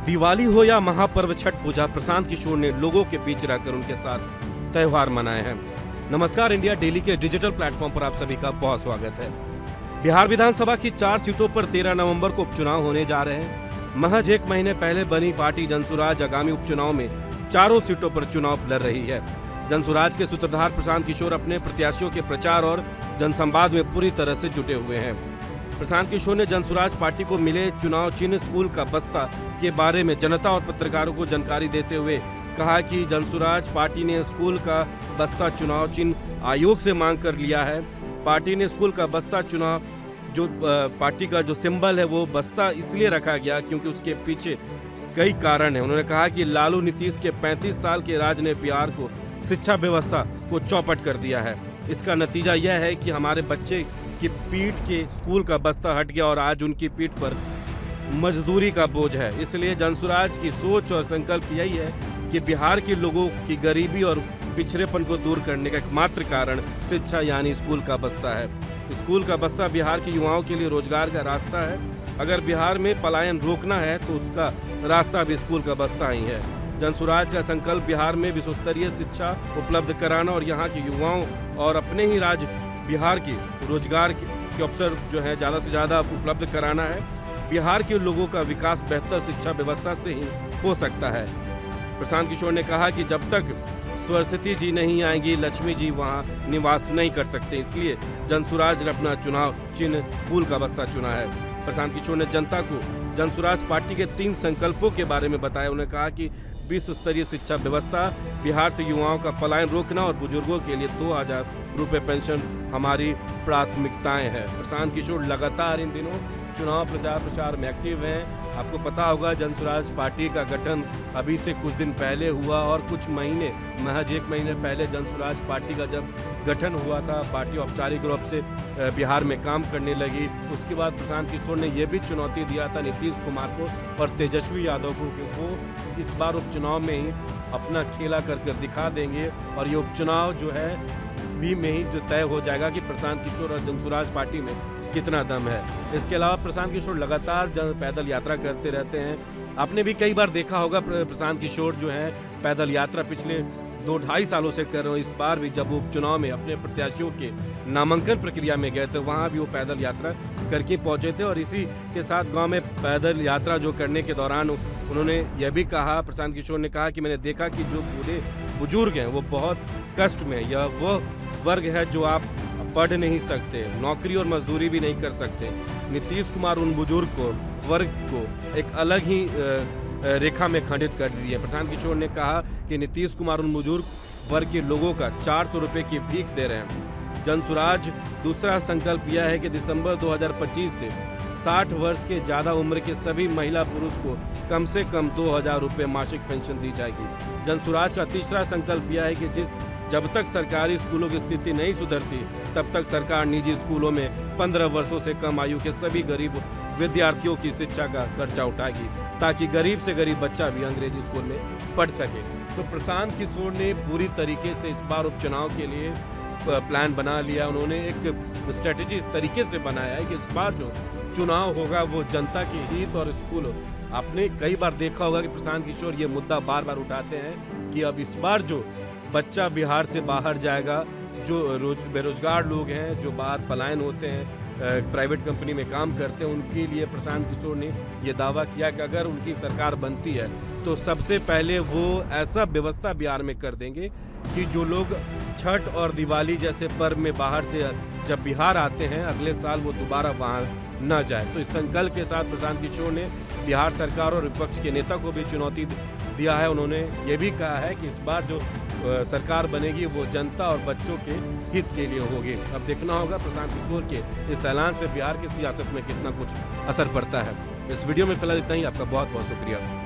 दिवाली हो या महापर्व छठ पूजा, प्रशांत किशोर ने लोगों के बीच रहकर उनके साथ त्योहार मनाए हैं। नमस्कार इंडिया डेली के डिजिटल प्लेटफॉर्म पर आप सभी का बहुत स्वागत है। बिहार विधानसभा की 4 सीटों पर 13 नवंबर को उपचुनाव होने जा रहे हैं। महज एक महीने पहले बनी पार्टी जनसुराज आगामी उपचुनाव में चारों सीटों पर चुनाव लड़ रही है। जनसुराज के सूत्रधार प्रशांत किशोर अपने प्रत्याशियों के प्रचार और जनसंवाद में पूरी तरह से जुटे हुए हैं। प्रशांत किशोर ने जनसुराज पार्टी को मिले चुनाव चिन्ह स्कूल का बस्ता के बारे में जनता और पत्रकारों को जानकारी देते हुए कहा कि जनसुराज पार्टी ने स्कूल का बस्ता चुनाव चिन्ह आयोग से मांग कर लिया है। पार्टी ने स्कूल का बस्ता चुनाव जो पार्टी का जो सिंबल है वो बस्ता इसलिए रखा गया क्योंकि उसके पीछे कई कारण हैं। उन्होंने कहा कि लालू नीतीश के 35 साल के राज ने बिहार को शिक्षा व्यवस्था को चौपट कर दिया है। इसका नतीजा यह है कि हमारे बच्चे की पीठ के स्कूल का बस्ता हट गया और आज उनकी पीठ पर मजदूरी का बोझ है। इसलिए जनसुराज की सोच और संकल्प यही है कि बिहार के लोगों की गरीबी और पिछड़ेपन को दूर करने का एकमात्र कारण शिक्षा यानी स्कूल का बस्ता है। स्कूल का बस्ता बिहार के युवाओं के लिए रोजगार का रास्ता है। अगर बिहार में पलायन रोकना है तो उसका रास्ता भी स्कूल का बस्ता ही है। जनसुराज का संकल्प बिहार में विश्वस्तरीय शिक्षा उपलब्ध कराना और यहाँ के युवाओं और अपने ही राज्य बिहार के रोजगार के अवसर जो है ज़्यादा से ज़्यादा उपलब्ध कराना है। बिहार के लोगों का विकास बेहतर शिक्षा व्यवस्था से ही हो सकता है। प्रशांत किशोर ने कहा कि जब तक सरस्वती जी नहीं आएंगी, लक्ष्मी जी वहां निवास नहीं कर सकते। इसलिए जनसुराज ने अपना चुनाव चिन्ह स्कूल का बस्ता चुना है। प्रशांत किशोर ने जनता को जनसुराज पार्टी के 3 संकल्पों के बारे में बताया। उन्होंने कहा कि विश्व स्तरीय शिक्षा व्यवस्था, बिहार से युवाओं का पलायन रोकना और बुजुर्गों के लिए 2000 रुपये पेंशन हमारी प्राथमिकताएं हैं। प्रशांत किशोर लगातार इन दिनों चुनाव प्रचार में एक्टिव हैं। आपको पता होगा जनसुराज पार्टी का गठन अभी से कुछ दिन पहले हुआ और कुछ महीने महज 1 महीने पहले जनसुराज पार्टी का जब गठन हुआ था, पार्टी औपचारिक रूप से बिहार में काम करने लगी। उसके बाद प्रशांत किशोर ने यह भी चुनौती दिया था नीतीश कुमार को और तेजस्वी यादव को कि वो इस बार उपचुनाव में ही अपना खेला कर दिखा देंगे और ये उपचुनाव जो है भी में ही जो तय हो जाएगा कि प्रशांत किशोर और जनसुराज पार्टी में कितना दम है। इसके अलावा प्रशांत किशोर लगातार पैदल यात्रा करते रहते हैं। आपने भी कई बार देखा होगा प्रशांत किशोर जो है पैदल यात्रा पिछले 2-2.5 सालों से कर रहे हो। इस बार भी जब वो उपचुनाव में अपने प्रत्याशियों के नामांकन प्रक्रिया में गए थे वहाँ भी वो पैदल यात्रा करके पहुँचे थे और इसी के साथ गाँव में पैदल यात्रा जो करने के दौरान उन्होंने यह भी कहा, प्रशांत किशोर ने कहा कि मैंने देखा कि जो बूढ़े बुजुर्ग हैं वो बहुत कष्ट में, यह वो वर्ग है जो आप पढ़ नहीं सकते, नौकरी और मजदूरी भी नहीं कर सकते। नीतीश कुमार उन बुजुर्ग वर्ग को एक अलग ही रेखा में खंडित कर दिए। प्रशांत किशोर ने कहा कि नीतीश कुमार उन बुजुर्ग वर्ग के लोगों का 400 रुपये की भीख दे रहे हैं। जनसुराज दूसरा संकल्प यह है कि दिसंबर 2025 से 60 वर्ष के ज़्यादा उम्र के सभी महिला पुरुष को कम से कम 2000 रुपये मासिक पेंशन दी जाएगी। जनसुराज का तीसरा संकल्प यह है कि जब तक सरकारी स्कूलों की स्थिति नहीं सुधरती तब तक सरकार निजी स्कूलों में 15 वर्षों से कम आयु के सभी गरीब विद्यार्थियों की शिक्षा का खर्चा उठाएगी ताकि गरीब से गरीब बच्चा भी अंग्रेजी स्कूल में पढ़ सके। तो प्रशांत किशोर ने पूरी तरीके से इस बार उपचुनाव के लिए प्लान बना लिया। उन्होंने एक स्ट्रेटेजी इस तरीके से बनाया है कि इस बार जो चुनाव होगा वो जनता के हित और स्कूल। आपने कई बार देखा होगा कि प्रशांत किशोर ये मुद्दा बार बार उठाते हैं कि अब इस बार जो बच्चा बिहार से बाहर जाएगा, जो बेरोजगार लोग हैं, जो बाहर पलायन होते हैं, प्राइवेट कंपनी में काम करते हैं, उनके लिए प्रशांत किशोर ने ये दावा किया कि अगर उनकी सरकार बनती है तो सबसे पहले वो ऐसा व्यवस्था बिहार में कर देंगे कि जो लोग छठ और दिवाली जैसे पर्व में बाहर से जब बिहार आते हैं अगले साल वो दोबारा वहाँ न जाए। तो इस संकल्प के साथ प्रशांत किशोर ने बिहार सरकार और विपक्ष के नेता को भी चुनौती दिया है। उन्होंने ये भी कहा है कि इस बार जो सरकार बनेगी वो जनता और बच्चों के हित के लिए होगी। अब देखना होगा प्रशांत किशोर के इस ऐलान से बिहार की सियासत में कितना कुछ असर पड़ता है। इस वीडियो में फिलहाल इतना ही। आपका बहुत बहुत शुक्रिया।